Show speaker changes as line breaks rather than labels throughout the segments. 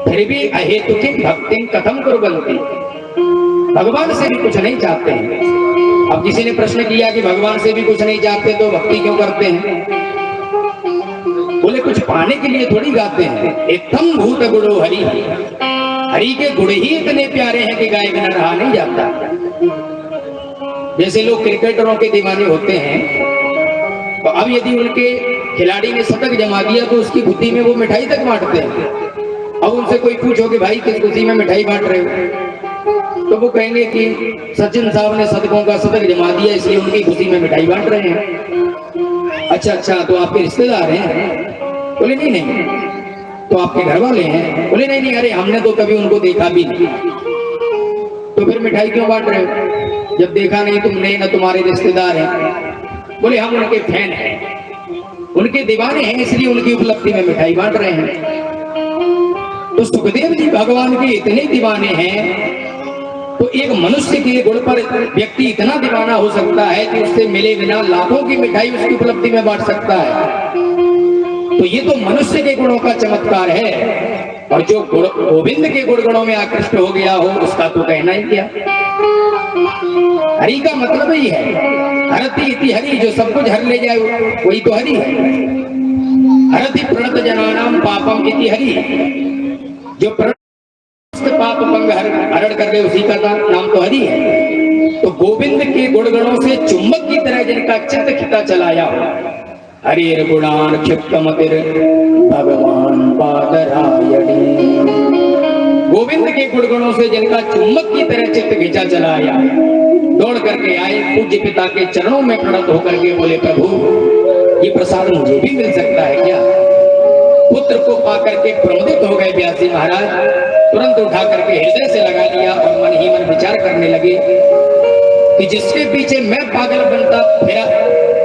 फिर भी अहेतु की भक्ति कथम कुर्वन्ति, भगवान से भी कुछ नहीं चाहते हैं। अब किसी ने प्रश्न किया कि भगवान से भी कुछ नहीं चाहते तो भक्ति क्यों करते हैं? बोले कुछ पाने के लिए थोड़ी गाते हैं। इत्थम भूत गुणो हरि, हरि के गुण ही इतने प्यारे हैं कि गाए बिना रहा नहीं जाता। जैसे लोग क्रिकेटरों के दीवाने होते हैं, तो अब यदि उनके खिलाड़ी ने शतक जमा दिया तो उसकी बुद्धि में वो मिठाई तक बांटते हैं। अब उनसे कोई पूछो कि भाई किस खुशी में मिठाई बांट रहे हो, तो वो कहेंगे कि सचिन साहब ने शतकों का शतक जमा दिया इसलिए उनकी खुशी में मिठाई बांट रहे हैं। अच्छा, तो आपके रिश्तेदार हैं? बोले नहीं नहीं। तो आपके घर वाले हैं? बोले नहीं नहीं, अरे हमने तो कभी उनको देखा भी नहीं। तो फिर मिठाई क्यों बांट रहे हो जब देखा नहीं तुमने, न तुम्हारे रिश्तेदार हैं? बोले हम उनके फैन हैं, उनके दीवाने हैं, इसलिए उनकी उपलब्धि में मिठाई बांट रहे हैं। तो सुखदेव जी भगवान के इतने दीवाने हैं, तो एक मनुष्य के गुण पर व्यक्ति इतना दीवाना हो सकता है कि उससे मिले बिना लाखों की मिठाई उसकी उपलब्धि में बांट सकता है। तो ये तो मनुष्य के गुणों का चमत्कार है। और जो गोविंद के गुण गणों में आकृष्ट हो गया हो उसका तो कहना ही क्या। हरि का मतलब ही है हरति इति हरि, जो सब कुछ हर ले जाए वही तो हरि है। हरति प्रणत जनानाम पापम इति हरि, जो पाप भंग हरण कर ले उसी का नाम तो हरि है। तो गोविंद के गुण गणों से चुंबक की तरह जिनका चित्त खिंचा चलाया हो, हरिर गुणान क्षिप्तमतिर भगवान पादरायणी। गोविंद के गुण गणों से जिनका चुंबक की तरह चित्त खिंचा चलाया, दौड़ करके आए पूज्य पिता के चरणों में प्रणत होकर के बोले प्रभु ये प्रसाद मुझे भी मिल सकता है क्या? पुत्र को पाकर के प्रमुदित हो गए व्यासी महाराज, तुरंत उठा करके हृदय से लगा लिया और मन ही मन विचार करने लगे कि जिसके पीछे मैं पागल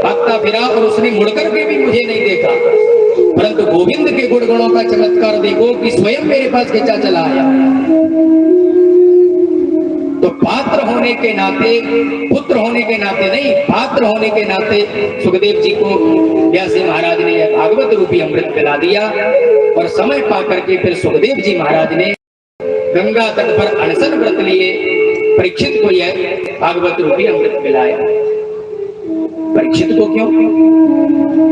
भागता फिरा और उसने मुड़कर के भी मुझे नहीं देखा, परंतु गोविंद के गुण गणों का चमत्कार देखो कि स्वयं मेरे पास खिंचा चला आया। तो पात्र होने के नाते, पुत्र होने के नाते नहीं, पात्र होने के नाते सुखदेव जी को व्यासी महाराज ने यह भागवत रूपी अमृत पिला दिया। और समय पाकर के फिर सुखदेव जी महाराज ने गंगा तट पर अनशन व्रत लिए परीक्षित को यह भागवत रूपी अमृत पिलाया। परीक्षित को क्यों?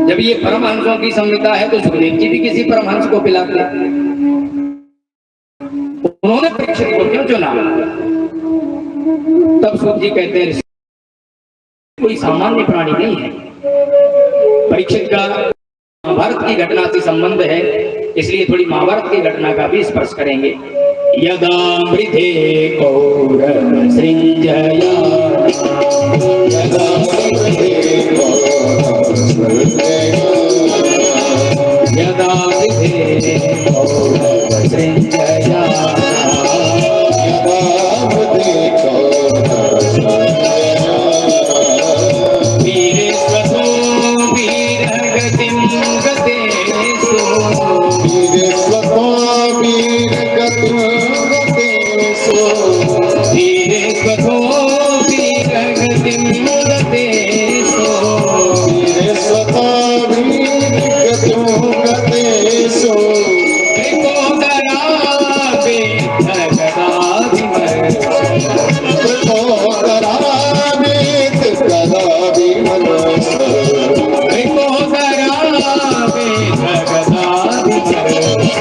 जब ये परमहंसों की संहिता है तो सुखदेव जी भी किसी परमहंस को पिलाते, उन्होंने परीक्षित को क्यों चुना? तब सूत जी कहते हैं कोई सामान्य प्राणी नहीं है। परीक्षित का महाभारत की घटना से संबंध है, इसलिए थोड़ी महाभारत की घटना का भी स्पर्श करेंगे। यदा मृधे कौरव सृंजया, यदा मृधे कौरव सृंजया, यदा मृधे कौरव सृंजया, यदा मृधे कौरव सृंजया, वीरे स्वतो वीरगतिं गतेषु, वीरे स्वतो वीरगतिं गतेषु, वीरे स्वतो वीरगतिं गतेषु, वीरे स्वतो वीरगतिं गतेषु, त्रिकोदरावे धगदाभिमर्श, त्रिकोदरावे धगदाभिमर्श, त्रिकोदरावे धगदाभिमर्श, त्रिकोदरावे धगदाभिमर्श,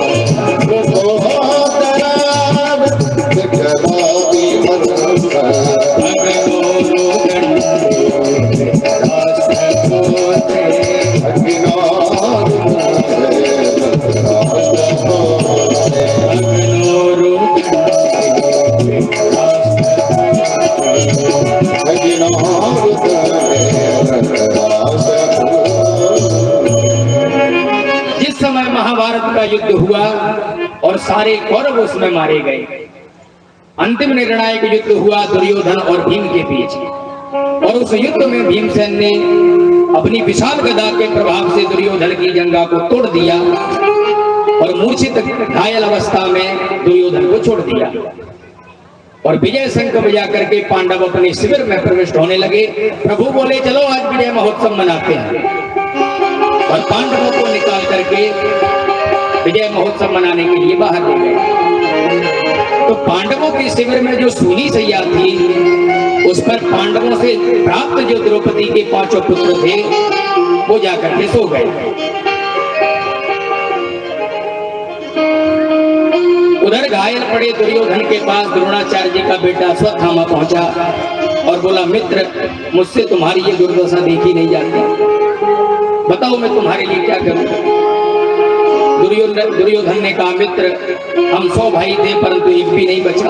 भगवो गणपते राष्ट्रपोते, जिस समय महाभारत का युद्ध हुआ और सारे कौरव उसमें मारे गए, अंतिम निर्णायक युद्ध हुआ दुर्योधन और भीम के बीच। और उस युद्ध में भीमसेन ने अपनी विशाल गदा के प्रभाव से दुर्योधन की जंघा को तोड़ दिया और मूर्छित घायल अवस्था में दुर्योधन को छोड़ दिया। और विजय शंख बजा करके पांडव अपने शिविर में प्रविष्ट होने लगे। प्रभु बोले चलो आज विजय महोत्सव मनाते हैं। और पांडवों को निकाल करके विजय महोत्सव मनाने के लिए बाहर ले गए। तो पांडवों के शिविर में जो सूली सैया थी उस पर पांडवों से प्राप्त जो द्रौपदी के 5 पुत्र थे वो जाकर के सो गए। उधर घायल पड़े दुर्योधन के पास द्रोणाचार्य जी का बेटा अश्वत्थामा पहुंचा और बोला, मित्र मुझसे तुम्हारी ये दुर्दशा देखी नहीं जाती, बताओ मैं तुम्हारे लिए क्या करूं। दुर्योधन ने कहा, मित्र हम 100 भाई थे परंतु एक भी नहीं बचा।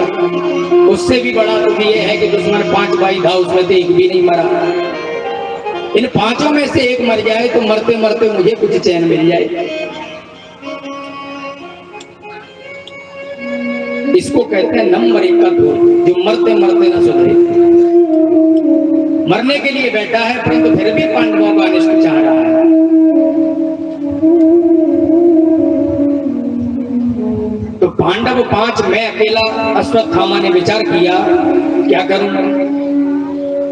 उससे भी बड़ा दुख ये है कि दुश्मन 5 भाई था उसमें से एक भी नहीं मरा। इन 5 में से एक मर जाए तो मरते मरते मुझे कुछ चैन मिल जाए। इसको कहते हैं नंबर 1 का धूर्त, जो मरते मरते न सुधरे। मरने के लिए बैठा है परंतु फिर भी पांडवों का अनिष्ट चाह रहा है। तो पांडव 5 मैं अकेला। अश्वत्थामा ने विचार किया क्या करूं,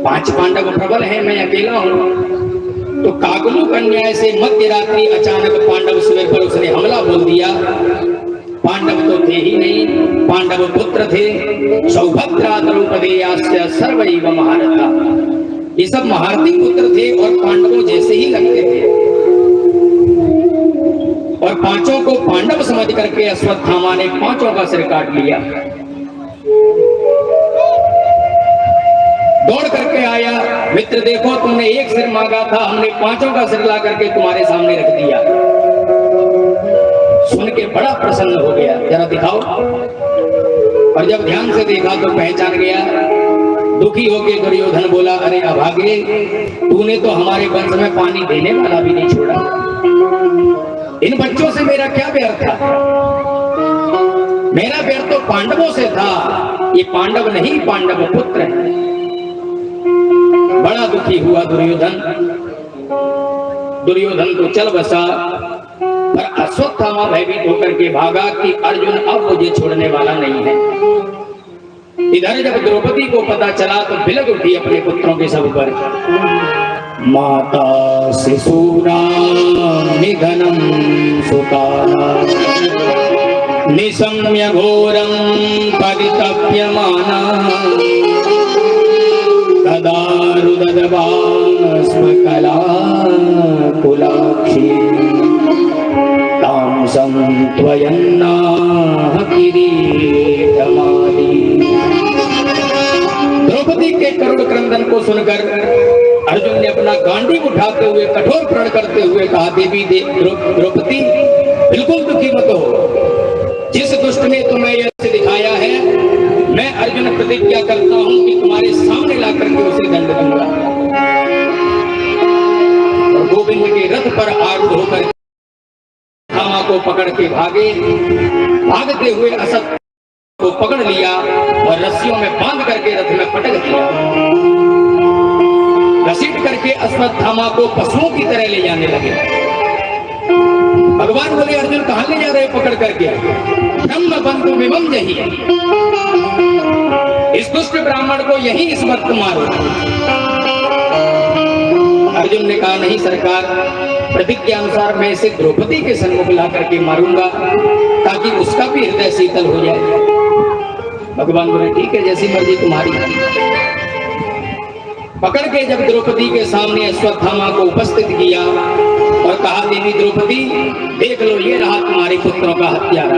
5 पांडव प्रबल हैं, मैं अकेला हूं। तो कागलू कन्या से मध्य रात्रि अचानक पांडव शिविर पर उसने हमला बोल दिया। पांडव तो थे ही नहीं, पांडव पुत्र थे। सौभद्रा द्रौपदेयास्य सर्वैव महारथा, ये सब महारथी पुत्र थे और पांडवों जैसे ही लगते थे। और 5 को पांडव समझ करके अश्वत्थामा ने 5 का सिर काट लिया। दौड़ करके आया, मित्र देखो तुमने एक सिर मांगा था, हमने 5 का सिर ला करके तुम्हारे सामने रख दिया। सुन के बड़ा प्रसन्न हो गया, जरा दिखाओ। और जब ध्यान से देखा तो पहचान गया। दुखी होकर दुर्योधन बोला, अरे अभागे, तूने तो हमारे वंश में पानी देने वाला भी नहीं छोड़ा। इन बच्चों से मेरा क्या बैर था? मेरा बैर तो पांडवों से था। ये पांडव नहीं, पांडव पुत्र है। बड़ा दुखी हुआ दुर्योधन। दुर्योधन तो चल बसा, पर अश्वत्थामा भयभीत होकर के भागा कि अर्जुन अब मुझे छोड़ने वाला नहीं है। इधर जब द्रौपदी को पता चला तो बिलक उठी अपने पुत्रों के सब पर। माता शिशूनां निधनं सुतानां निशम्य घोरं परितप्यमाना तदा रुददबाष्पकलाकुलाक्षी तां संत्वयन्नाह किरीटमाली। द्रौपदी के करुण क्रंदन को सुनकर अर्जुन ने अपना गांडी उठाते हुए कठोर प्रण करते हुए कहा, देवी द्रौपदी बिल्कुल दुखी मत हो। जिस दुष्ट ने तुम्हें यह दिखाया है, मैं अर्जुन प्रतिज्ञा करता हूं कि तुम्हारे सामने ला करके उसे दंड दूंगा। और गोविंद के रथ पर आरूढ़ होकर थामा को पकड़ के भागे। भागते हुए असत को पकड़ लिया और रस्सियों में बांध करके रथ में पटक दिया। घसीट करके अश्वत्थामा को पशुओं की तरह ले जाने लगे। भगवान बोले, अर्जुन कहां ले जा रहे पकड़ करके? ब्रह्म बंधु विमम जही, इस दुष्ट ब्राह्मण को यही इस वक्त मारो। अर्जुन ने कहा, नहीं सरकार, प्रतिज्ञा अनुसार मैं इसे द्रौपदी के सन्मुख ला करके मारूंगा ताकि उसका भी हृदय शीतल हो जाए। भगवान बोले, ठीक है, जैसी मर्जी तुम्हारी। पकड़ के जब द्रौपदी के सामने अश्वत्थामा को उपस्थित किया और कहा, देवी द्रौपदी देख लो, ये रहा तुम्हारे पुत्रों का हत्यारा।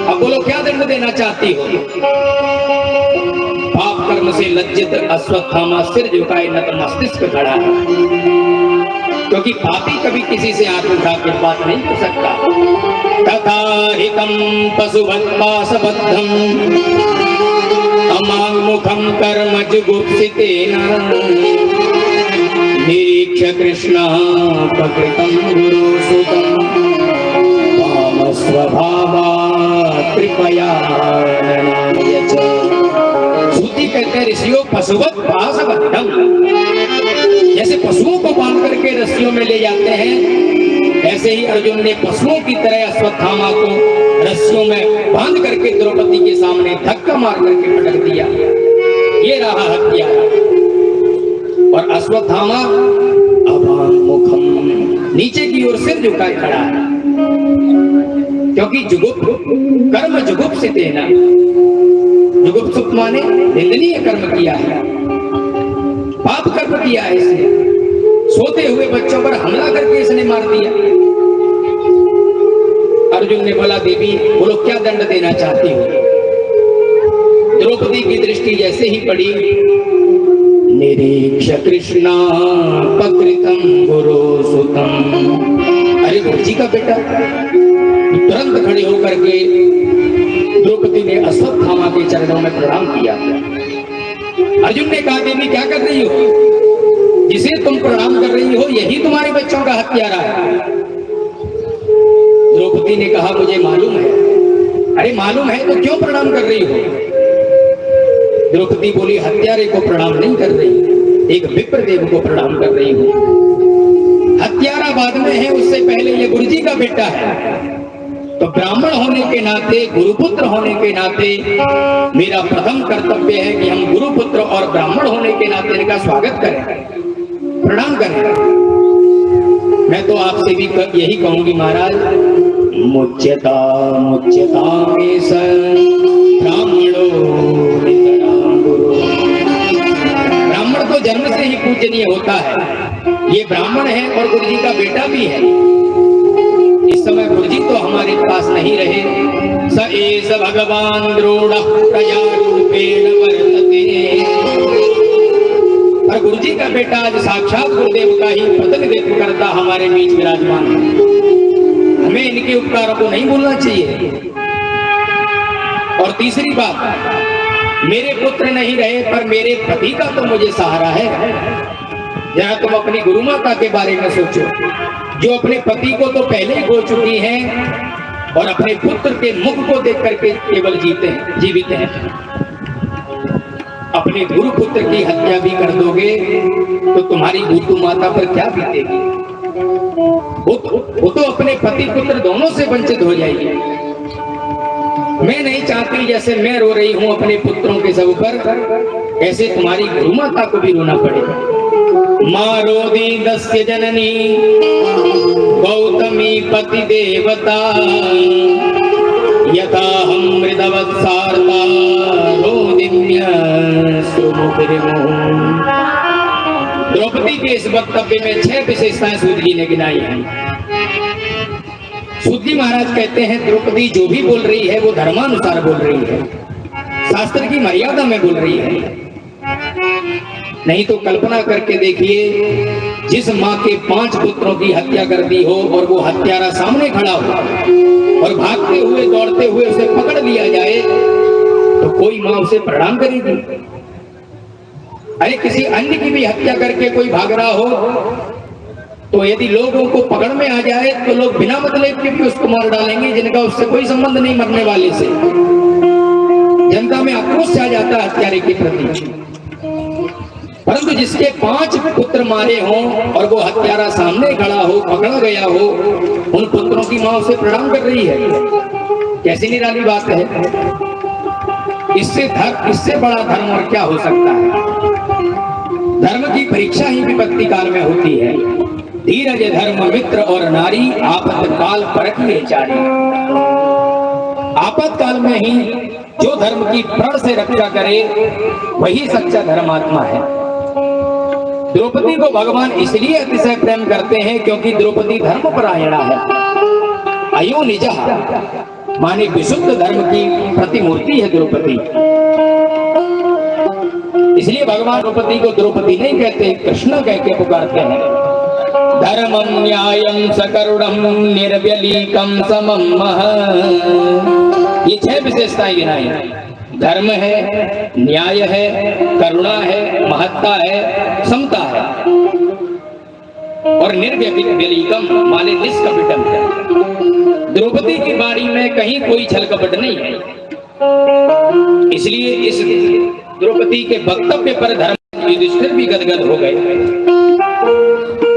अब बोलो क्या दंड देना चाहती हो? पाप कर्म से लज्जित अश्वत्थामा सिर झुकाए नत मस्तिष्क खड़ा है, क्योंकि पापी कभी किसी से हाथ उठा के बात नहीं कर सकता। तथा हितं पशुवत्पाशबद्धं अमामुखं कर्म जुगुप्सितेन निरीक्ष्य कृष्णः प्रकृतं गुरुसुतं कामस्वभावात् कृपया ननाय च। सूती कहते हैं, ऋषियों पशुवत पाशबद्धं, जैसे पशुओं को बांध करके रस्सियों में ले जाते हैं, ऐसे ही अर्जुन ने पशुओं की तरह अश्वत्थामा को रस्सियों में बांध करके द्रौपदी के सामने धक्का मार करके पटक दिया। ये रहा हत्यारा। और अश्वत्थामा अभामुखम, नीचे की ओर सिर झुकाए खड़ा है। क्योंकि जुगुप्त कर्म जुगुप्त से देना, जुगुप्त माने निंदनीय कर्म किया है, पाप कर्म किया है इसने। सोते हुए बच्चों पर हमला करके इसने मार दिया। अर्जुन ने बोला, देवी बोलो क्या दंड देना चाहती हो? द्रौपदी की दृष्टि जैसे ही पड़ी, निरीक्ष कृष्णा पकृतम गुरु सुतम, अरे गुरु जी का बेटा। तुरंत खड़े होकर के द्रौपदी ने अश्वत्थामा के चरणों में प्रणाम किया। अर्जुन ने कहा, देवी क्या कर रही हो? जिसे तुम प्रणाम कर रही हो यही तुम्हारे बच्चों का हत्यारा है। द्रौपदी ने कहा, मुझे मालूम है। अरे मालूम है तो क्यों प्रणाम कर रही हो? द्रौपदी बोली, हत्यारे को प्रणाम नहीं कर रही, एक विप्रदेव को प्रणाम कर रही हूं। हत्यारा बाद में है, उससे पहले ये गुरुजी का बेटा है। तो ब्राह्मण होने के नाते, गुरुपुत्र होने के नाते मेरा प्रथम कर्तव्य है कि हम गुरुपुत्र और ब्राह्मण होने के नाते इनका स्वागत करें, प्रणाम करें। मैं तो आपसे भी यही कहूंगी महाराज, मुच्यता मुच्यता ब्राह्मणो, ब्राह्मण तो जन्म से ही पूजनीय होता है। ये ब्राह्मण है और गुरुजी का बेटा भी है। इस समय गुरुजी तो हमारे पास नहीं रहे। स एष भगवान द्रोण प्रजारूपेण वर्तते, और गुरुजी का बेटा आज साक्षात गुरुदेव का ही प्रतिनिधित्व करता हमारे बीच विराजमान है। हमें इनके उपकारों को नहीं भूलना चाहिए। और तीसरी बात, मेरे पुत्र नहीं रहे पर मेरे पति का तो मुझे सहारा है। जरा तुम अपनी गुरु माता के बारे में सोचो, जो अपने पति को तो पहले ही खो चुकी हैं और अपने पुत्र के मुख को देख करके केवल जीवित हैं। अपने गुरु पुत्र की हत्या भी कर दोगे तो तुम्हारी गुरु माता पर क्या बीतेगी? वो तो अपने पति पुत्र दोनों से वंचित हो जाएगी। मैं नहीं चाहती जैसे मैं रो रही हूं अपने पुत्रों के सब पर, ऐसे तुम्हारी गुरु माता को भी रोना पड़ेगा। मारोदी दस्य जननी गौतमी पति देवता, यथा हम मृदवत्सारता रोदिम्य सुमुखरिमो। द्रौपदी के इस वक्तव्य में 6 विशेषताएं सूत जी ने गिनाई हैं। सूत जी महाराज कहते हैं, द्रौपदी जो भी बोल रही है वो धर्मानुसार बोल रही है, शास्त्र की मर्यादा में बोल रही है। नहीं तो कल्पना करके देखिए, जिस माँ के 5 पुत्रों की हत्या कर दी हो और वो हत्यारा सामने खड़ा हो और भागते हुए दौड़ते हुए उसे पकड़ लिया जाए तो कोई माँ उसे प्रणाम करेगी? अरे किसी अन्य की भी हत्या करके कोई भाग रहा हो तो यदि लोगों को पकड़ में आ जाए तो लोग बिना मतलब के भी उसको मार डालेंगे, जिनका उससे कोई संबंध नहीं मरने वाले से। जनता में आक्रोश आ जाता है हत्यारे के प्रति। परंतु जिसके 5 पुत्र मारे हों और वो हत्यारा सामने खड़ा हो, पकड़ा गया हो, उन पुत्रों की मां उसे प्रणाम कर रही है। कैसी निराली बात है! इससे बड़ा धर्म और क्या हो सकता है? धर्म की परीक्षा ही विपत्ति काल में होती है। धीरज धर्म मित्र और नारी, आपातकाल परखिए चारी। आपातकाल में ही जो धर्म की प्रण से रक्षा करे वही सच्चा धर्मात्मा है। द्रौपदी को भगवान इसलिए अतिशय प्रेम करते हैं क्योंकि द्रौपदी धर्मपरायणा है। अयो निजः माने विशुद्ध धर्म की प्रतिमूर्ति है द्रौपदी। इसलिए भगवान द्रौपदी को द्रौपदी नहीं कहते, कृष्ण कह के पुकारते हैं। धर्मं न्यायं सकरुणं निर्व्यलीकं समं महः, ये 6 विशेषताएं गिनाई। धर्म है, न्याय है, करुणा है, महत्ता है, समता है और निर्व्यलीकम माने निष्कपटम है। द्रौपदी की बाणी में कहीं कोई छल कपट नहीं है। इसलिए इस द्रौपदी के वक्तव्य पर धर्म युधिष्ठिर भी गदगद हो गए।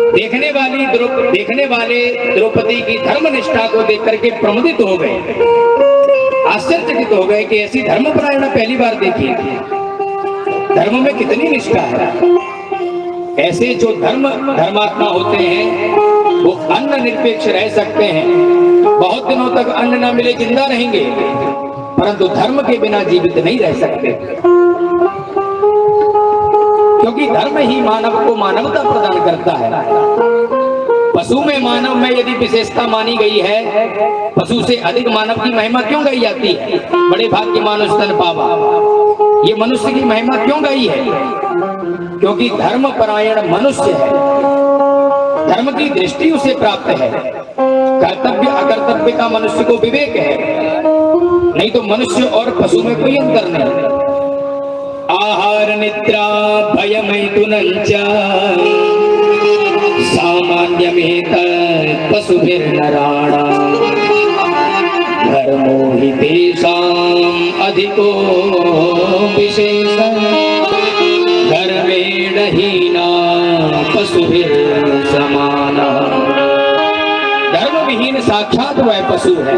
देखने वाले द्रौपदी की धर्मनिष्ठा को देख करके प्रमुदित हो गए, आश्चर्यचकित हो गए कि ऐसी धर्मपरायणा पहली बार देखी। धर्म में कितनी निष्ठा है! ऐसे जो धर्मात्मा होते हैं वो अन्न निरपेक्ष रह सकते हैं, बहुत दिनों तक अन्न ना मिले जिंदा रहेंगे, परंतु धर्म के बिना जीवित नहीं रह सकते, क्योंकि धर्म ही मानव को मानवता प्रदान करता है। पशु में मानव में यदि विशेषता मानी गई है, पशु से अधिक मानव की महिमा क्यों गाई जाती है? बड़े भाग्य मानुष तन पावा, ये मनुष्य की महिमा क्यों गाई है? क्योंकि धर्म परायण मनुष्य है, धर्म की दृष्टि उसे प्राप्त है, कर्तव्य अकर्तव्य का मनुष्य को विवेक है, नहीं तो मनुष्य और पशु में कोई अंतर नहीं। आहार निद्रा भयमैथुनञ्च सामान्यमेतत् पशुभिर्नराणाम् धर्मो हि तेषाम् अधिको विशेषः धर्मेण हीना पशुभिर्समानः। धर्म विहीन साक्षात वह पशु है।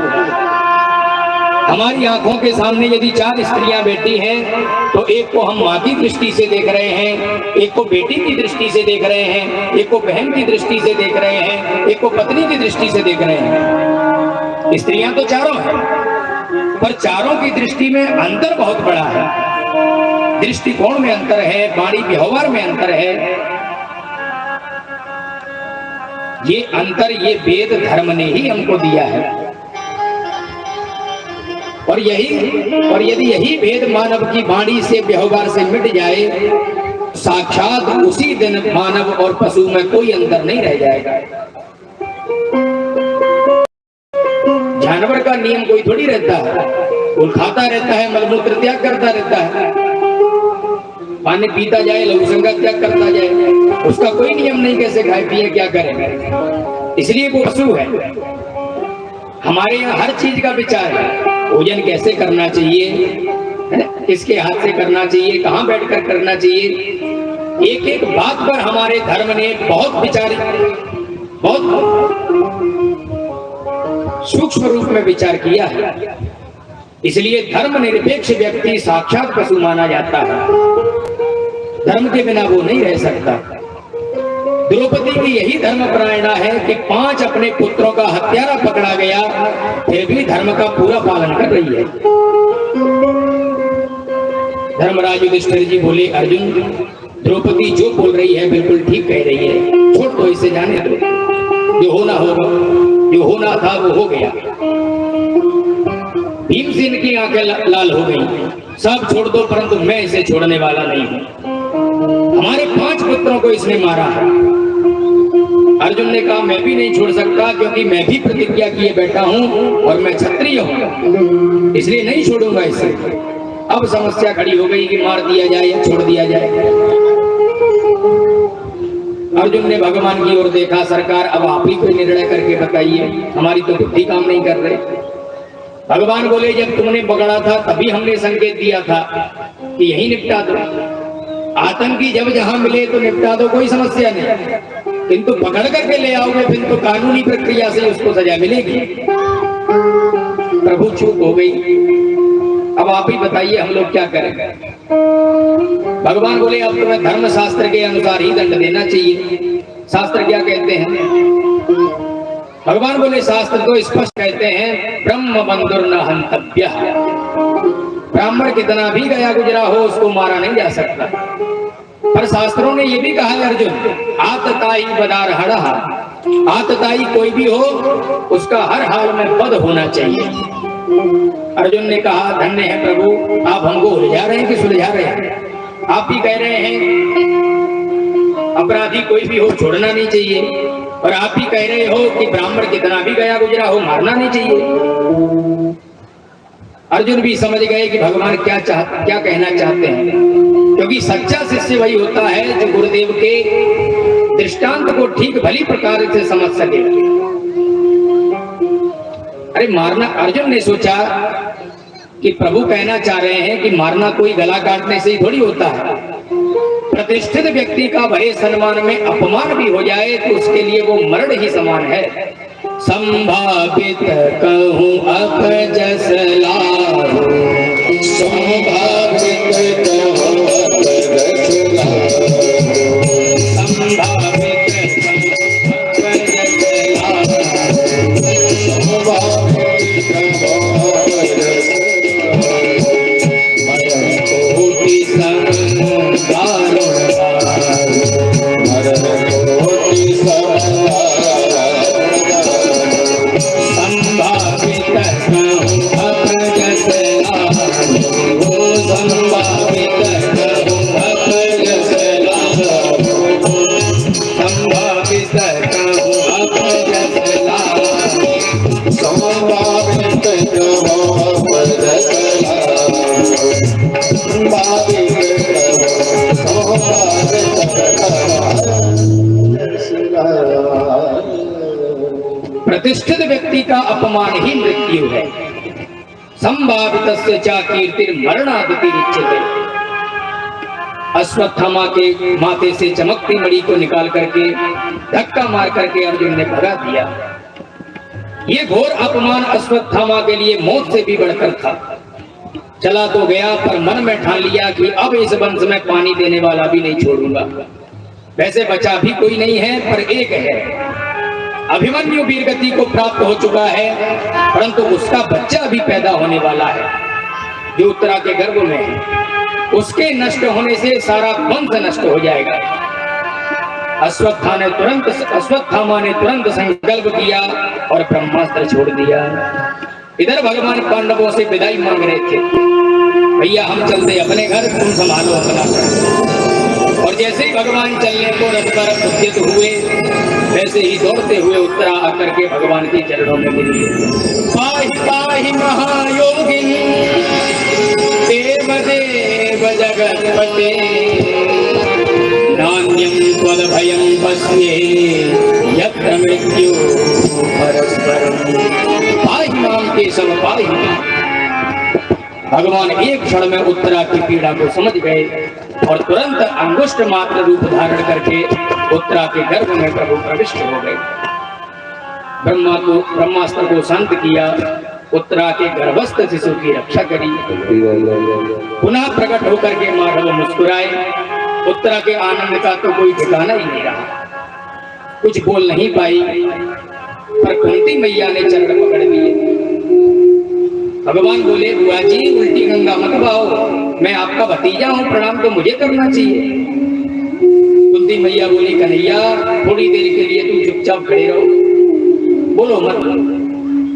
हमारी आंखों के सामने यदि 4 स्त्रियां बैठी हैं, तो एक को हम माँ की दृष्टि से देख रहे हैं, एक को बेटी की दृष्टि से देख रहे हैं, एक को बहन की दृष्टि से देख रहे हैं, एक को पत्नी की दृष्टि से देख रहे हैं। स्त्रियां तो चारों हैं, पर चारों की दृष्टि में अंतर बहुत बड़ा है। दृष्टिकोण में अंतर है, वाणी व्यवहार में अंतर है। ये अंतर ये वेद धर्म ने ही हमको दिया है। और यदि यही भेद मानव की वाणी से व्यवहार से मिट जाए, साक्षात उसी दिन मानव और पशु में कोई अंतर नहीं रह जाएगा। जानवर का नियम कोई थोड़ी रहता है, वो खाता रहता है, मलमूत्र त्याग करता रहता है, पानी पीता जाए, लघु संगत त्याग करता जाए, उसका कोई नियम नहीं कैसे खाए पिए क्या करें, इसलिए वो पशु है। हमारे यहाँ हर चीज का विचार है, भोजन कैसे करना चाहिए, किसके हाथ से करना चाहिए, कहाँ बैठकर करना चाहिए, एक एक बात पर हमारे धर्म ने बहुत विचार, बहुत सूक्ष्म रूप में विचार किया है। इसलिए धर्म निरपेक्ष व्यक्ति साक्षात पशु माना जाता है। धर्म के बिना वो नहीं रह सकता। द्रौपदी की यही धर्म परायणा है कि 5 अपने पुत्रों का हत्यारा पकड़ा गया, फिर भी धर्म का पूरा पालन कर रही है। धर्मराज युधिष्ठिर जी बोले, अर्जुन द्रौपदी जो बोल रही है बिल्कुल ठीक कह रही है, छोड़ दो इसे, जाने दो, जो होना होगा, जो होना था वो हो गया। भीमसेन की आंखें लाल हो गई, सब छोड़ दो, परंतु मैं इसे छोड़ने वाला नहीं हूं। हमारे 5 पुत्रों को इसने मारा है। अर्जुन ने कहा मैं भी नहीं छोड़ सकता, क्योंकि मैं भी प्रतिज्ञा किए बैठा हूं और मैं क्षत्रिय हूं, इसलिए नहीं छोड़ूंगा इसे। अब समस्या खड़ी हो गई कि मार दिया जाए या छोड़ दिया जाए। अर्जुन ने भगवान की ओर देखा, सरकार अब आप ही कोई निर्णय करके बताइए, हमारी तो बुद्धि काम नहीं कर रही। भगवान बोले, जब तुमने पकड़ा था तभी हमने संकेत दिया था कि यही निपटा दो, आतंकी जब जहां मिले तो निपटा दो, कोई समस्या नहीं, किंतु पकड़ करके ले आओगे फिर तो कानूनी प्रक्रिया से उसको सजा मिलेगी। प्रभु चूक हो गई, अब आप ही बताइए हम लोग क्या करें। भगवान बोले, अब तुम्हें धर्म शास्त्र के अनुसार ही दंड देना चाहिए। शास्त्र क्या कहते हैं? भगवान बोले, शास्त्र तो स्पष्ट कहते हैं, ब्रह्म बंधुर न हंतव्यः, ब्राह्मण कितना भी गया गुजरा हो उसको मारा नहीं जा सकता। पर शास्त्रों ने ये भी कहा है अर्जुन, आतताई बदारहणः, आतताई कोई भी हो उसका हर हाल में वध होना चाहिए। अर्जुन ने कहा, धन्य है प्रभु, आप हमको उलझा रहे हैं कि सुलझा रहे हैं? आप भी कह रहे हैं अपराधी कोई भी हो छोड़ना नहीं चाहिए, और आप भी कह रहे हो कि ब्राह्मण कितना भी गया गुजरा हो मारना नहीं चाहिए। अर्जुन भी समझ गए कि भगवान क्या कहना चाहते हैं, क्योंकि सच्चा शिष्य वही होता है जो गुरुदेव के दृष्टांत को ठीक भली प्रकार से समझ सके। अरे मारना, अर्जुन ने सोचा कि प्रभु कहना चाह रहे हैं कि मारना कोई गला काटने से ही थोड़ी होता है। प्रतिष्ठित व्यक्ति का भले सम्मान में अपमान भी हो जाए तो उसके लिए वो मरण ही समान है। संभावित कहूँ अपजस लाभो, संभावित कहूँ अपजस लाभो, संभावित कहूँ अपजस लाभो, का अपमान ही मृत्यु है। संभावितस्य च कीर्तिर्मरणादितिरिच्यते। अश्वत्थामा के माथे से चमकती मणि को निकाल करके धक्का मार करके अर्जुन ने भगा दिया। ये घोर अपमान अश्वत्थामा के लिए मौत से भी बढ़कर था। चला तो गया पर मन में ठान लिया कि अब इस वंश में पानी देने वाला भी नहीं छोड़ूंगा। वैसे बचा भी कोई नहीं है पर एक है। अभिमन्यु वीरगति को प्राप्त हो चुका है, परंतु उसका बच्चा अभी पैदा होने वाला है जो उत्तरा के गर्भ में है। उसके नष्ट होने से सारा वंश नष्ट हो जाएगा। अश्वत्थामा ने तुरंत संकल्प किया और ब्रह्मास्त्र छोड़ दिया। इधर भगवान पांडवों से विदाई मांग रहे थे, भैया हम चलते अपने घर, तुम संभालो अपना। और जैसे ही भगवान चलने को रथ पर उद्यत हुए, वैसे ही दौड़ते हुए उत्तरा आकर के भगवान के चरणों में गिर गए। पाहि पाहि महायोगिन देवदेव जगत्पते नान्यं त्वद्भयं पश्ये यत्र मृत्यु परस्परम्। पाहि मां केशव पाहि। भगवान एक क्षण में उत्तरा की पीड़ा को समझ गए और तुरंत अंगुष्ठ मात्र रूप धारण करके उत्तरा के गर्भ में प्रभु प्रविष्ट हो गए। ब्रह्मास्त्र को शांत किया, उत्तरा के गर्भस्थ शिशु की रक्षा करी। पुनः प्रकट होकर के माधव मुस्कुराए। उत्तरा के आनंद का तो कोई ठिकाना ही नहीं रहा। कुछ बोल नहीं पाई, पर कुंती मैया ने चरण पकड़ लिए। भगवान बोले, बुआ जी उल्टी गंगा मत बहाओ, मैं आपका भतीजा हूँ, प्रणाम तो मुझे करना चाहिए। कुंती मैया बोली, कन्हैया थोड़ी देर के लिए तुम चुपचाप खड़े रहो, बोलो मत,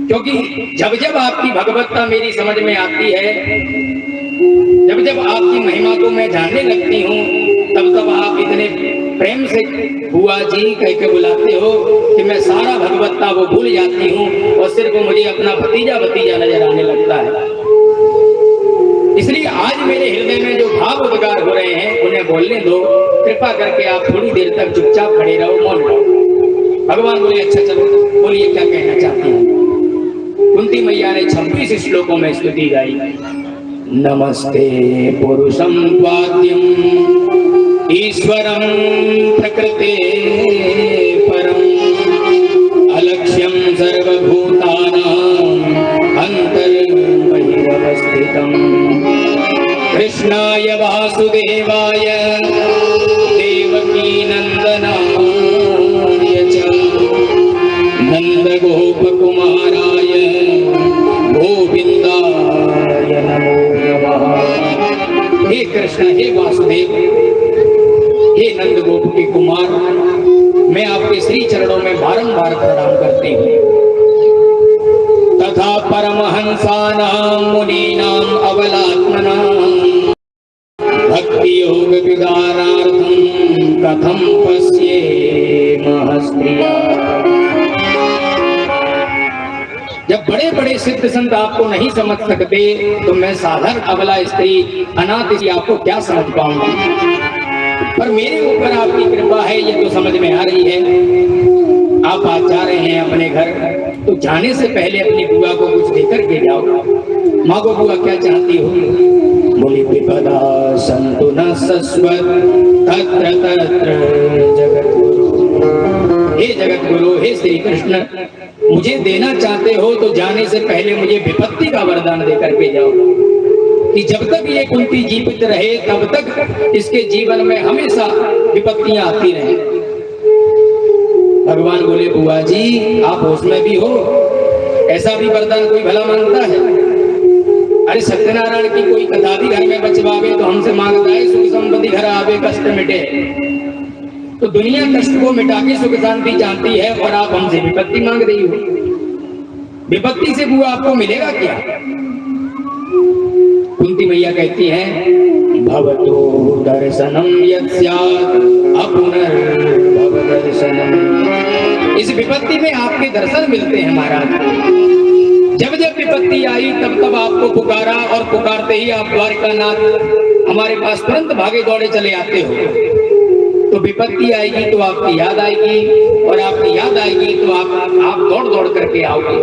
क्योंकि जब जब आपकी भगवत्ता मेरी समझ में आती है, जब जब आपकी महिमा को मैं जानने लगती हूँ, तब तब आप इतने प्रेम से बुआ जी कह के बुलाते हो कि मैं सारा भगवत्ता वो भूल जाती हूँ और सिर्फ मुझे अपना भतीजा भतीजा नजर आने लगता है। इसलिए आज मेरे हृदय में जो भाव उद्गार हो रहे हैं उन्हें बोलने दो, कृपा करके आप थोड़ी देर तक चुपचाप खड़े रहो, मौन रहो। भगवान बोले, अच्छा चलो बोलिए क्या कहना चाहती हैं। कुंती मैया ने 26 श्लोकों में स्तुति गाई। नमस्ते पुरुषं वाद्यम ईश्वरं प्रकृते परम अलक्ष्यं सर्वभूतानां अंतर्बहिरवस्थितं कृष्णाय वासुदेवाय देवकी नंदनाय च नंदगोपकुमाराय गोविंदाय नमो नमः। हे कृष्ण, हे वासुदेव, हे नंद गोप के कुमार, मैं आपके श्री चरणों में बारंबार प्रणाम करती हूँ। तथा परमहंसानां मुनीनां अवलात्मनां भक्ति योग विदारार्थं कथं पश्येमः स्त्रिया। जब बड़े बड़े सिद्ध संत आपको नहीं समझ सकते तो मैं साधारण अबला स्त्री अनाथ स्त्री आपको क्या समझ पाऊंगी। पर मेरे ऊपर आपकी कृपा है, ये तो समझ में आ रही है। आप आज जा रहे हैं अपने घर, तो जाने से पहले अपनी बुआ को कुछ देकर के जाओ। माँ को बुआ क्या चाहती हो? बोली, विपदा संतु न सस्वत तत्र तत्र जगत गुरु। हे जगत गुरु, हे श्री कृष्ण, मुझे देना चाहते हो तो जाने से पहले मुझे विपत्ति का वरदान देकर के जाओ कि जब तक ये कुंती जीवित रहे तब तक इसके जीवन में हमेशा विपत्तियां आती रहे। भगवान बोले, बुआ जी आप उसमें भी हो, ऐसा भी वरदान कोई भला मांगता है? अरे सत्यनारायण की कोई कथा भी घर में बचवावे तो हमसे मांगता है सुख संपत्ति घर आवे कष्ट मिटे। तो दुनिया कष्ट को मिटा के सुख शांति चाहती है और आप हमसे विपत्ति मांग रही हो। विपत्ति से बुआ आपको मिलेगा क्या? कुंती मैया कहती हैं, भवतो दर्शनम यस्यात् अपुनर्भव दर्शनम। इस विपत्ति में आपके दर्शन मिलते हैं महाराज। जब जब विपत्ति आई तब तब आपको पुकारा और पुकारते ही आप द्वारिकानाथ हमारे पास तुरंत भागे दौड़े चले आते हो। तो विपत्ति आएगी तो आपकी याद आएगी, और आपकी याद आएगी तो आप दौड़ दौड़ करके आओगे।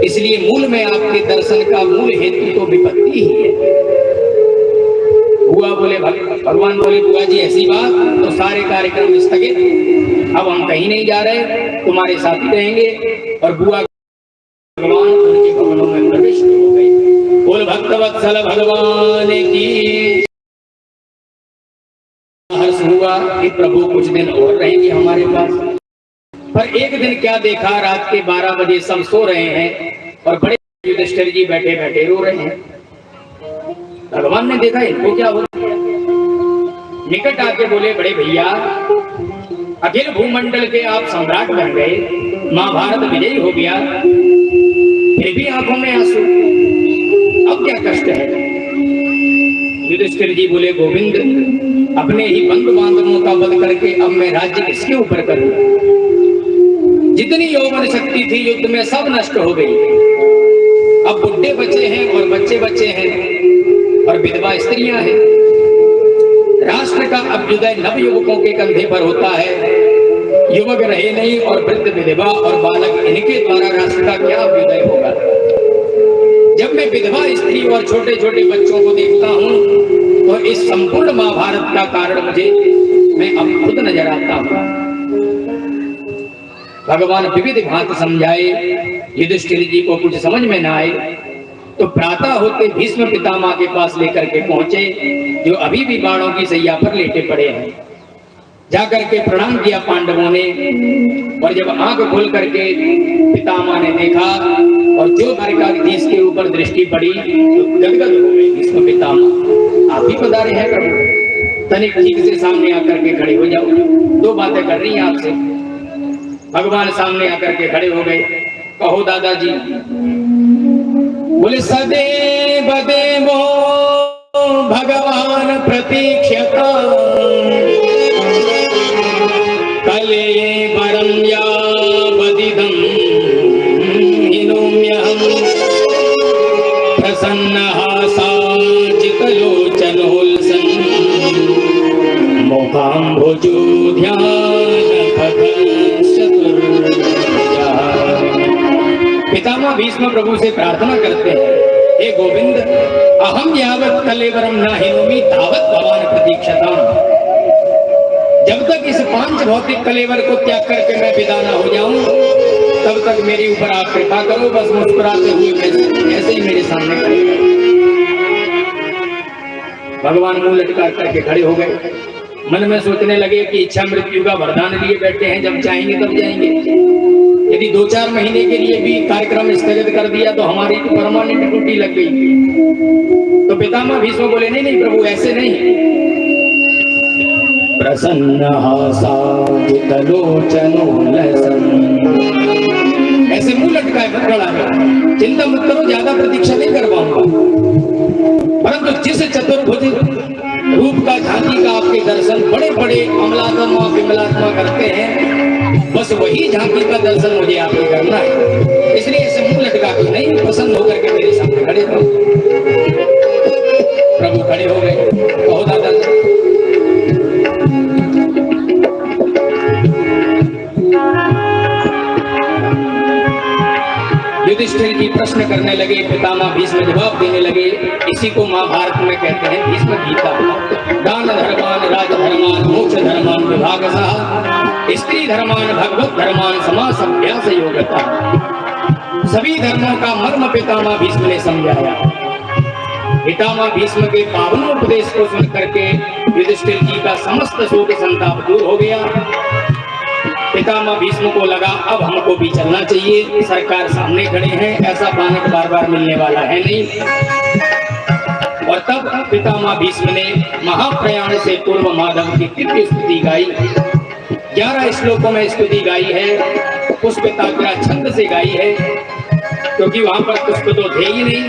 इसलिए मूल में आपके दर्शन का मूल हेतु तो विपत्ति ही है। बुआ बोले, भगवान बोले बुआ जी ऐसी बात, तो सारे कार्यक्रम स्थगित, अब हम कहीं नहीं जा रहे, तुम्हारे साथ ही रहेंगे। और बुआ भगवान उनके भवनों में प्रविष्ट हो गए। बोल भक्तवत्सल भगवान की। हर्ष हुआ कि प्रभु कुछ दिन और रहेंगे हमारे पास। पर एक दिन क्या देखा, रात के 12 बजे सब सो रहे हैं और बड़े युधिष्ठिर जी बैठे बैठे रो रहे हैं। भगवान ने देखा इनको क्या हो गया, निकट आके बोले बड़े भैया, अखिल भूमंडल के आप सम्राट बन गए, महाभारत विजयी हो गया, फिर भी आंखों में आंसू, अब क्या कष्ट है? युधिष्ठिर जी बोले गोविंद, अपने ही बंधु बांधवों का वध करके अब मैं राज्य किसके ऊपर करूं? जितनी यौवन शक्ति थी युद्ध में सब नष्ट हो गई। अब बुढ़े बच्चे हैं और बच्चे बच्चे हैं और विधवा स्त्रियां हैं। राष्ट्र का अभ्युदय नव युवकों के कंधे पर होता है। युवक रहे नहीं और वृद्ध विधवा और बालक, इनके द्वारा राष्ट्र का क्या अभ्युदय होगा? जब मैं विधवा स्त्री और छोटे छोटे बच्चों को देखता हूँ तो इस संपूर्ण महाभारत का कारण मुझे मैं अब खुद नजर आता हूँ। भगवान विविध भांति समझाए, युधिष्ठिर जी को कुछ समझ में न आए तो प्रातः होते भीष्म पितामह के पास लेकर के पहुंचे, जो अभी भी बाणों की सैया पर लेटे पड़े हैं। जाकर के प्रणाम किया पांडवों ने, और जब आंख खोल करके पितामह ने देखा और जो द्वारिकाधीश के ऊपर दृष्टि पड़ी तो गदगद हो गए। भीष्म पितामह, आप ही पधारे हैं प्रभु, तनिक ठीक से सामने आकर के खड़े हो जाओ, दो बातें कर रही हैं आपसे। भगवान सामने आकर के खड़े हो गए। कहो दादाजी। बोले सदैव देवो भगवान प्रतीक्षता कलेवरं यावदिदं हिनोम्यहं प्रसन्नः साचितलोचनोल्सन् मोहाम्भुजो ध्यानपथश्चतुर्भुजः। पितामह भीष्म प्रभु से प्रार्थना करते हैं, हे गोविंद, अहम यावत् कलेवरम न हिनोमि तावत् भवान प्रतीक्षताम्। जब तक इस पांच भौतिक कलेवर को त्याग करके मैं विदा न हो जाऊं, तब तक मेरे ऊपर आप कृपा करो। बस मुस्कुराते हुए ऐसे ही मेरे सामने खड़े हो। भगवान मुंह लटका करके खड़े हो गए। मन में सोचने लगे कि इच्छा मृत्यु का वरदान लिए बैठे हैं, जब चाहेंगे तब जाएंगे। यदि 2-4 महीने के लिए भी कार्यक्रम स्थगित कर दिया तो हमारी तो परमानेंट ड्यूटी लग गई। तो पितामह भीष्म बोले, नहीं नहीं प्रभु, ऐसे नहीं। ऐसे मुंह लटकाए खड़ा है, चिंता मत करो, ज्यादा प्रतीक्षा नहीं कर पाऊंगा। परंतु जिस चतुर्भुज रूप का, झांकी का आपके दर्शन बड़े बड़े अमलात्मा विमलात्मा करते हैं, बस वही झांकी का दर्शन मुझे आपको करना है। इसलिए इसे मुंह लटका के नहीं, पसंद होकर के मेरे सामने खड़े हो। प्रभु खड़े हो गए। कहो दादा। युधिष्ठिर जी प्रश्न करने लगे, पितामह भीष्म जवाब देने लगे। इसी को महाभारत में कहते हैं भीष्म गीता। दान धर्मान राजधर्मान मोक्ष धर्मान विभागशः स्त्री धर्मान भगवत धर्मान समास अभ्यास योगता। सभी धर्मों का मर्म पितामह भीष्म ने समझाया। पितामह भीष्म के पावन उपदेश को सुन करके युधिष्ठिर जी का समस्त शोक संताप दूर हो गया। पितामह भीष्म को लगा अब हमको भी चलना चाहिए, सरकार सामने खड़े हैं, ऐसा बालक बार बार मिलने वाला है नहीं। और तब पितामह भीष्म ने महाप्रयाण से पूर्व माधव की दिव्य स्तुति गाई। 11 श्लोकों में स्तुति गाई है, पुष्पिताग्रा छंद से गाई है, क्योंकि वहां पर पुष्प तो थे ही नहीं,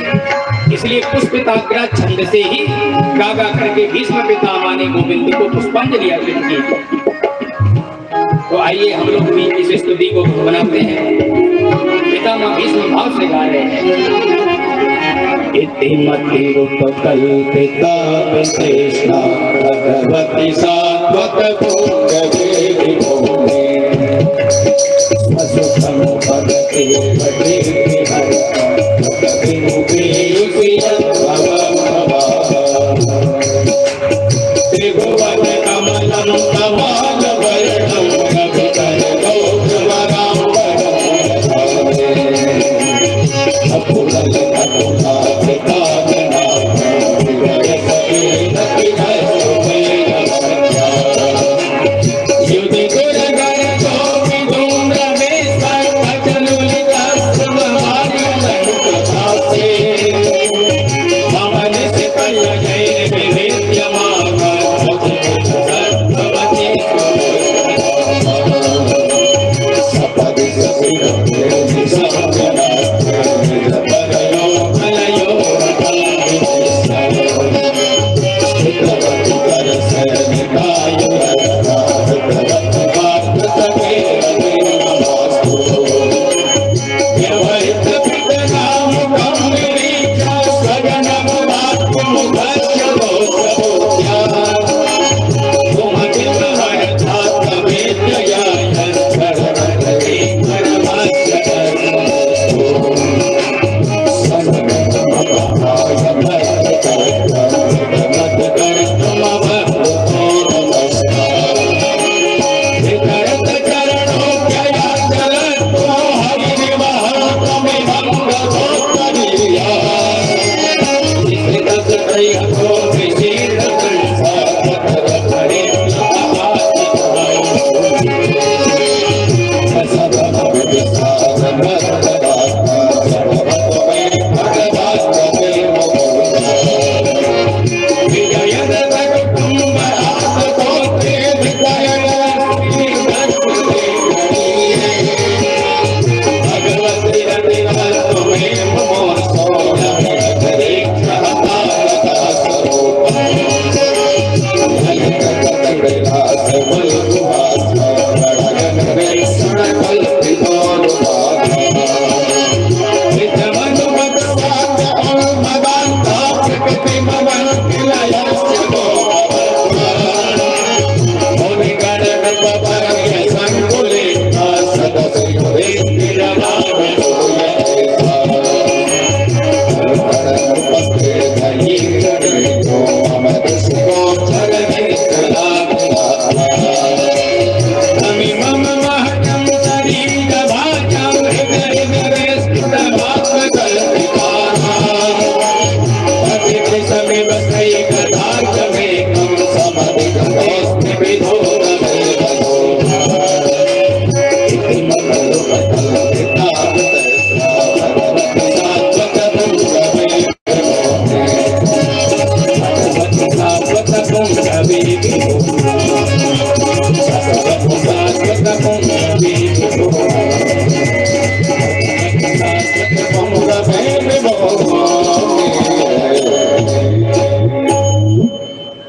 इसलिए पुष्पिताग्रा छंद से ही गा गा करके भीष्म पितामह ने गोविंद को पुष्पांजलि अर्पित की। तो आइए हम लोग भी इस स्तुति को बनाते हैं। पितामह भीष्म भाव से गा रहे हैं। इति मति रूप कल्पिता विशेषा भगवती सा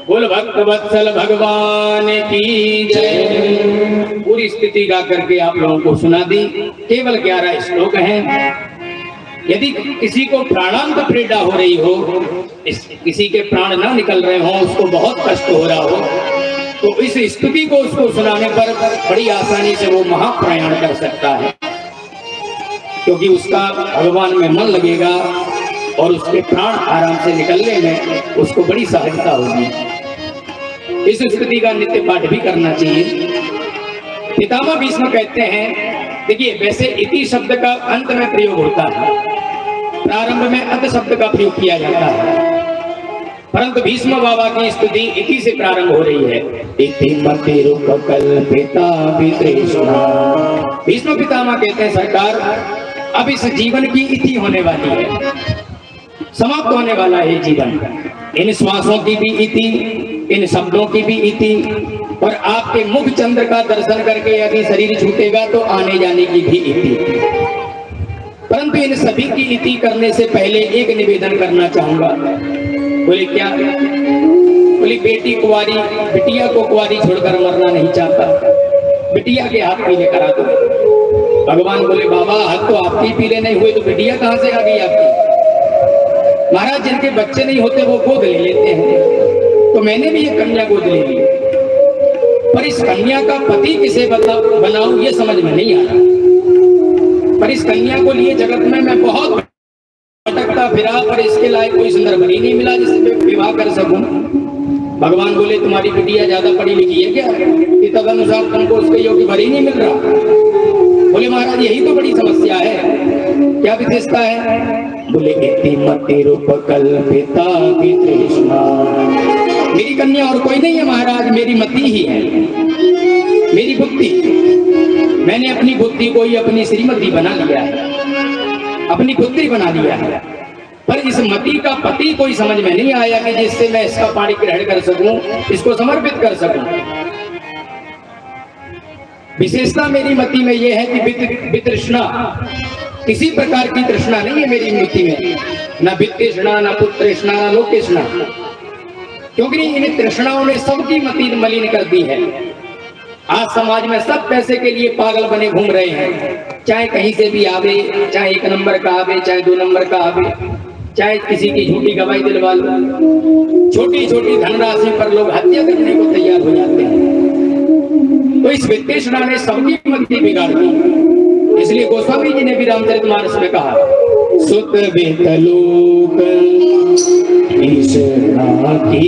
बोल भक्त वत्सल भगवान की जय। पूरी स्थिति गा करके आप लोगों को सुना दी। केवल 11 श्लोक हैं। यदि किसी को प्राणांत पीड़ा हो रही हो, किसी के प्राण ना निकल रहे हो, उसको बहुत कष्ट हो रहा हो, तो इस स्तुति को उसको सुनाने पर बड़ी आसानी से वो महाप्रयाण कर सकता है, क्योंकि उसका भगवान में मन लगेगा और उसके प्राण आराम से निकलने में उसको बड़ी सहायता होगी। इस स्तुति का नित्य पाठ भी करना चाहिए। पितामह भीष्म कहते हैं, देखिए वैसे इति शब्द का अंत में प्रयोग होता है, प्रारंभ में अंत शब्द का प्रयोग किया जाता है, परंतु भीष्म बाबा की स्तुति इति से प्रारंभ हो रही है। इति मतिरुपकल्पिता वितृष्णा। भीष्म पितामह कहते हैं, सरकार अब इस जीवन की इति होने वाली है, समाप्त होने वाला है जीवन। इन श्वासों की भी इति, इन शब्दों की भी इति, और आपके मुख चंद्र का दर्शन करके यदि शरीर छूटेगा तो आने जाने की भी इति। परंतु इन सभी की इति करने से पहले एक निवेदन करना चाहूंगा। बोले क्या? बोली बेटी कुंवारी, बिटिया को कुंवारी छोड़कर मरना नहीं चाहता, बिटिया के हाथ पीले करा दो। भगवान बोले, बाबा हाथ तो आपके पीले नहीं हुए तो बिटिया कहां से आ गई आपकी? महाराज, जिनके बच्चे नहीं होते वो गोद ले लेते हैं, तो मैंने भी ये कन्या गोद ले ली। पर इस कन्या का पति किसे बनाऊं ये समझ में नहीं आ रहा। पर इस कन्या को लिए जगत में मैं बहुत भटकता फिरा, पर इसके लायक कोई सुंदर वरी नहीं मिला जिससे विवाह कर सकूं। भगवान बोले तुम्हारी बिटिया ज्यादा पढ़ी लिखी है क्या कि तद अनुसार तुमको उसके योग्य वरी नहीं मिल रहा? बोले महाराज यही तो बड़ी समस्या है। क्या विशेषता है? बोले मति रूप कल्पिता की तृष्णा। मेरी कन्या और कोई नहीं है महाराज, मेरी मति ही है, मेरी बुद्धि। मैंने अपनी बुद्धि को ही अपनी श्रीमती बना लिया है, अपनी पुत्री बना लिया है। पर इस मति का पति कोई समझ में नहीं आया कि जिससे मैं इसका पाणी ग्रहण कर सकूं, इसको समर्पित कर सकूं। विशेषता मेरी मति में यह है कि वितृष्णा, किसी प्रकार की तृष्णा नहीं है मेरी मति में, ना वित्तृष्णा, ना पुत्रृष्णा, ना लोकतृष्णा। क्योंकि इन तृष्णाओं ने सबकी मति मलिन कर दी है। आज समाज में सब पैसे के लिए पागल बने घूम रहे हैं, चाहे कहीं से भी आवे, चाहे 1 नंबर का आवे, चाहे 2 नंबर का आवे, चाहे किसी की झूठी गवाही दिलवा लो। छोटी छोटी धनराशि पर लोग हत्या करने को तैयार हो जाते हैं। तो इस वित्तृष्णा ने सबकी मति बिगाड़ दी। इसलिए गोस्वामी जी ने भी रामचरितमानस में कहा, सुत वितलोक तृष्णा की,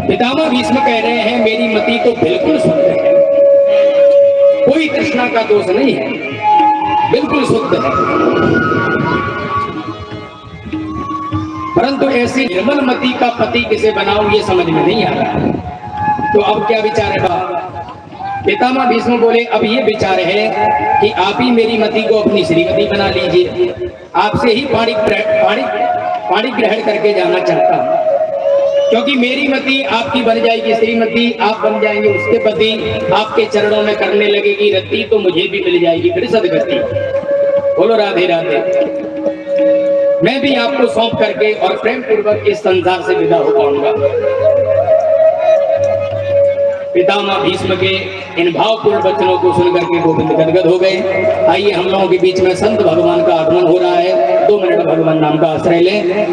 पितामह भीष्म कह रहे हैं मेरी मति तो बिल्कुल शुद्ध है, कोई तृष्णा का दोष नहीं है, बिल्कुल शुद्ध है। परंतु ऐसी निर्मल मति का पति किसे बनाऊं ये समझ में नहीं आ रहा। तो अब क्या विचार है बाप? पितामह भीष्म बोले अब ये विचार है कि आप ही मेरी मति को अपनी श्रीमती बना लीजिए, आपसे ही पाणी ग्रहण करके जाना चाहता हूं। क्योंकि मेरी मति आपकी बन जाएगी श्रीमती, आप बन जाएंगे उसके पति, आपके चरणों में करने लगेगी रति, तो मुझे भी मिल जाएगी फिर सदगति। बोलो राधे राधे। मैं भी आपको सौंप करके और प्रेम पूर्वक इस संसार से विदा हो पाऊंगा। पितामह भीष्म के इन भावपूर्ण वचनों को सुनकर के गोविंद गदगद हो गए। आइए हम लोगों के बीच में संत भगवान का आगमन हो रहा है। 2 मिनट भगवान नाम का आश्रय लें।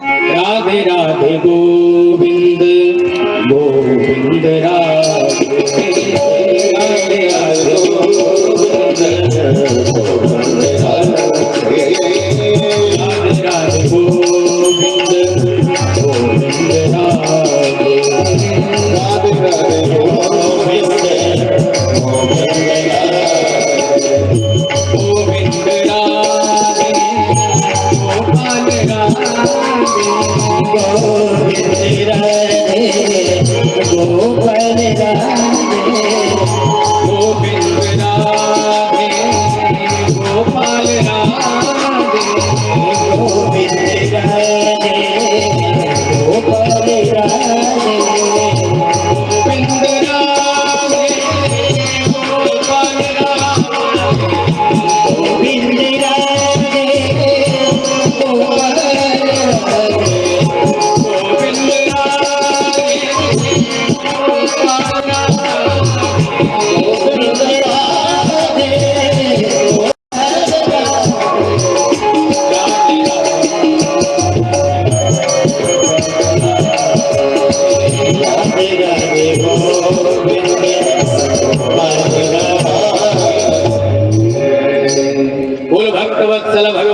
राधे राधे गोविंद गोविंद राधे राधे राधे गोविंद राधे राधे गोविंद गोविंद राधे राधे राधे गोविंद गोविंद राधे गोपाल राधे गोविंद राधे गोपाल राधे गोविंद राधे गोपाल राधे गोविंद राधे गोपाल राधे गोविंद राधे गोपाल राधे गोविंद राधे गोपाल भक्तवत्सल भगवान